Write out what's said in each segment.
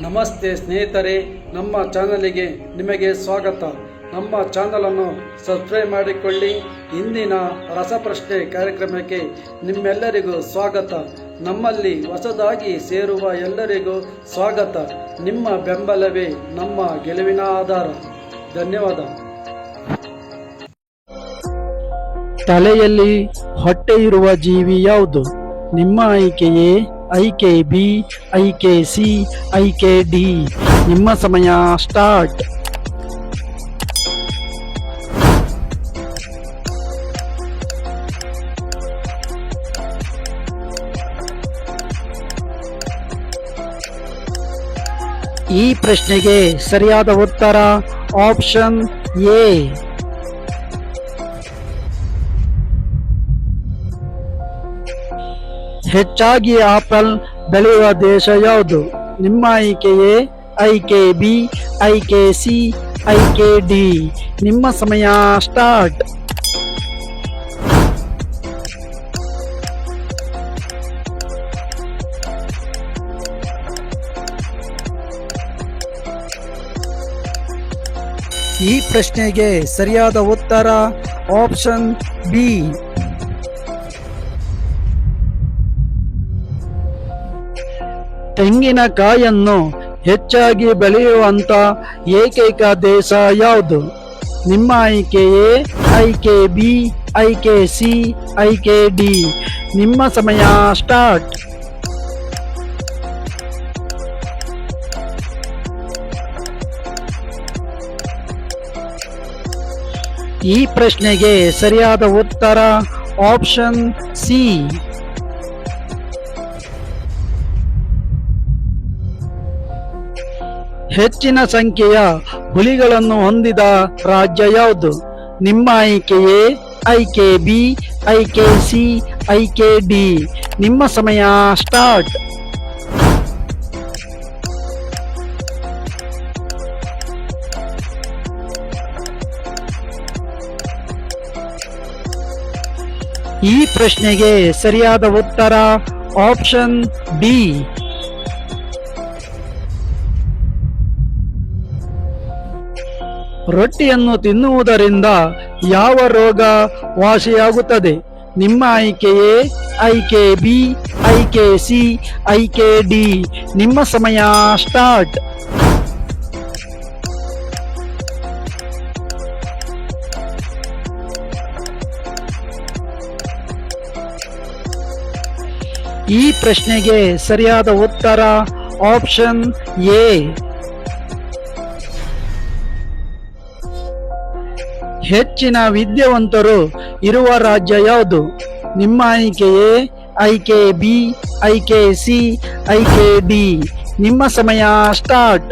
ನಮಸ್ತೆ ಸ್ನೇಹಿತರೆ, ನಮ್ಮ ಚಾನಲಿಗೆ ನಿಮಗೆ ಸ್ವಾಗತ. ನಮ್ಮ ಚಾನಲನ್ನು ಸಬ್ಸ್ಕ್ರೈಬ್ ಮಾಡಿಕೊಳ್ಳಿ. ಇಂದಿನ ರಸಪ್ರಶ್ನೆ ಕಾರ್ಯಕ್ರಮಕ್ಕೆ ನಿಮ್ಮೆಲ್ಲರಿಗೂ ಸ್ವಾಗತ. ನಮ್ಮಲ್ಲಿ ಹೊಸದಾಗಿ ಸೇರುವ ಎಲ್ಲರಿಗೂ ಸ್ವಾಗತ. ನಿಮ್ಮ ಬೆಂಬಲವೇ ನಮ್ಮ ಗೆಲುವಿನ ಆಧಾರ. ಧನ್ಯವಾದ. ತಲೆಯಲ್ಲಿ ಹೊಟ್ಟೆ ಇರುವ ಜೀವಿ ಯಾವುದು? ನಿಮ್ಮ ಆಯ್ಕೆಯೇ ಆಯ್ಕೆ ಬಿ, ಆಯ್ಕೆ ಸಿ, ಆಯ್ಕೆ ಡಿ. ನಿಮ್ಮ ಸಮಯ ಸ್ಟಾರ್ಟ್. ಈ ಪ್ರಶ್ನೆಗೆ ಸರಿಯಾದ ಉತ್ತರ ಆಪ್ಷನ್ ಎ. ಹೆಚ್ಚಾಗಿ ಆಪಲ್ ಬೆಳೆಯುವ ದೇಶ ಯಾವುದು? ನಿಮ್ಮ ಆಯ್ಕೆಯೇ ಆಯ್ಕೆ ಬಿ, ಆಯ್ಕೆ ಸಿ, ಆಯ್ಕೆ ಡಿ. ನಿಮ್ಮ ಸಮಯ ಸ್ಟಾರ್ಟ್. ಈ ಪ್ರಶ್ನೆಗೆ ಸರಿಯಾದ ಉತ್ತರ ಆಪ್ಷನ್ ಬಿ. ತೆಂಗಿನಕಾಯನ್ನು ಹೆಚ್ಚಾಗಿ ಬೆಳೆಯುವಂತ ಏಕೈಕ ದೇಶ ಯಾವುದು? ನಿಮ್ಮ ಆಯ್ಕೆಯೇ ಆಯ್ಕೆ ಬಿ, ಆಯ್ಕೆ ಸಿ, ಆಯ್ಕೆ ಡಿ. ನಿಮ್ಮ ಸಮಯ ಸ್ಟಾರ್ಟ್. ಈ ಪ್ರಶ್ನೆಗೆ ಸರಿಯಾದ ಉತ್ತರ ಆಪ್ಷನ್ ಸಿ. ಹೆಚ್ಚಿನ ಸಂಖ್ಯೆಯ ಹುಲಿಗಳನ್ನು ಹೊಂದಿದ ರಾಜ್ಯ ಯಾವುದು? ನಿಮ್ಮ ಆಯ್ಕೆಯೇ ಆಯ್ಕೆ ಬಿ, ಆಯ್ಕೆ ಸಿ, ಆಯ್ಕೆ ಡಿ. ನಿಮ್ಮ ಸಮಯ ಸ್ಟಾರ್ಟ್. ಈ ಪ್ರಶ್ನೆಗೆ ಸರಿಯಾದ ಉತ್ತರ ಆಪ್ಷನ್ ಡಿ. ರೊಟ್ಟಿಯನ್ನು ತಿನ್ನುವುದರಿಂದ ಯಾವ ರೋಗ ವಾಸಿಯಾಗುತ್ತದೆ? ನಿಮ್ಮ ಆಯ್ಕೆಯೇ ಆಯ್ಕೆ ಬಿ, ಆಯ್ಕೆ ಸಿ, ಆಯ್ಕೆ ಡಿ. ನಿಮ್ಮ ಸಮಯ ಸ್ಟಾರ್ಟ್. ಈ ಪ್ರಶ್ನೆಗೆ ಸರಿಯಾದ ಉತ್ತರ ಆಪ್ಷನ್ ಎ. ಹೆಚ್ಚಿನ ವಿದ್ಯಾವಂತರು ಇರುವ ರಾಜ್ಯ ಯಾವುದು? ನಿಮ್ಮ ಆಯ್ಕೆಯೇ ಆಯ್ಕೆ ಬಿ, ಆಯ್ಕೆ ಸಿ, ಆಯ್ಕೆ ಡಿ. ನಿಮ್ಮ ಸಮಯ ಸ್ಟಾರ್ಟ್.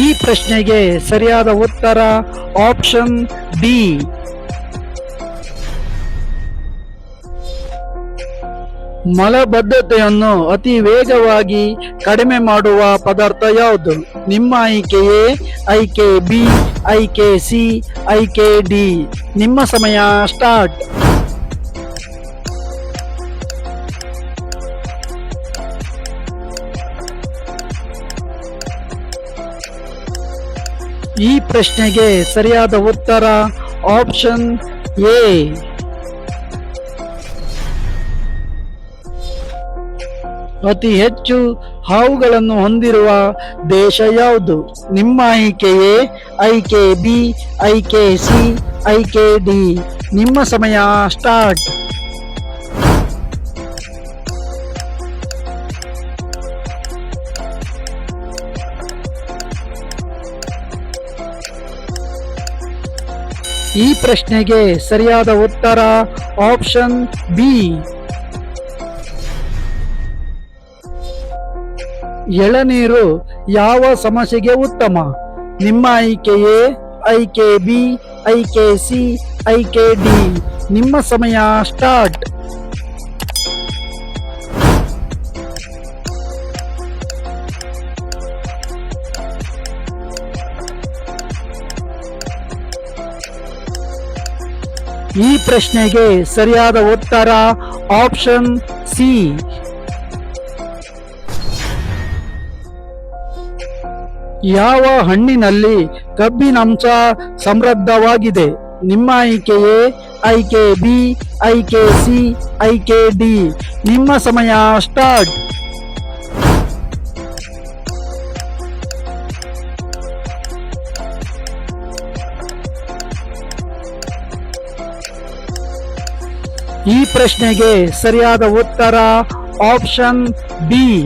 ಈ ಪ್ರಶ್ನೆಗೆ ಸರಿಯಾದ ಉತ್ತರ ಆಪ್ಷನ್ ಡಿ. ಮಲಬದ್ಧತೆಯನ್ನು ಅತಿ ವೇಗವಾಗಿ ಕಡಿಮೆ ಮಾಡುವ ಪದಾರ್ಥ ಯಾವುದು? ನಿಮ್ಮ ಆಯ್ಕೆಯೇ ಆಯ್ಕೆ ಬಿ, ಆಯ್ಕೆ ಸಿ, ಆಯ್ಕೆ ಡಿ. ನಿಮ್ಮ ಸಮಯ ಸ್ಟಾರ್ಟ್. ಈ ಪ್ರಶ್ನೆಗೆ ಸರಿಯಾದ ಉತ್ತರ ಆಪ್ಷನ್ ಎ. ಅತಿ ಹೆಚ್ಚು ಹಾವುಗಳನ್ನು ಹೊಂದಿರುವ ದೇಶ ಯಾವುದು? ನಿಮ್ಮ ಆಯ್ಕೆಯೇ ಆಯ್ಕೆ ಬಿ, ಆಯ್ಕೆ ಸಿ, ಆಯ್ಕೆ ಡಿ. ನಿಮ್ಮ ಸಮಯ ಸ್ಟಾರ್ಟ್. ಈ ಪ್ರಶ್ನೆಗೆ ಸರಿಯಾದ ಉತ್ತರ ಆಪ್ಷನ್ ಬಿ. ಎಳನೀರು ಯಾವ ಸಮಸ್ಯೆಗೆ ಉತ್ತಮ? ನಿಮ್ಮ ಆಯ್ಕೆಯೇ ಆಯ್ಕೆ ಬಿ, ಆಯ್ಕೆ ಸಿ, ಆಯ್ಕೆ ಡಿ. ನಿಮ್ಮ ಸಮಯ ಸ್ಟಾರ್ಟ್. ಈ ಪ್ರಶ್ನೆಗೆ ಸರಿಯಾದ ಉತ್ತರ ಆಪ್ಷನ್ ಸಿ. ಯಾವ ಹಣ್ಣಿನಲ್ಲಿ ಕಬ್ಬಿನಾಂಶ ಸಮೃದ್ಧವಾಗಿದೆ? ನಿಮ್ಮ ಆಯ್ಕೆ ಎ, ಆಯ್ಕೆ ಬಿ, ಆಯ್ಕೆ ಸಿ, ಆಯ್ಕೆ ಡಿ. ನಿಮ್ಮ ಸಮಯ ಸ್ಟಾರ್ಟ್. ಈ ಪ್ರಶ್ನೆಗೆ ಸರಿಯಾದ ಉತ್ತರ ಆಪ್ಷನ್ ಬಿ.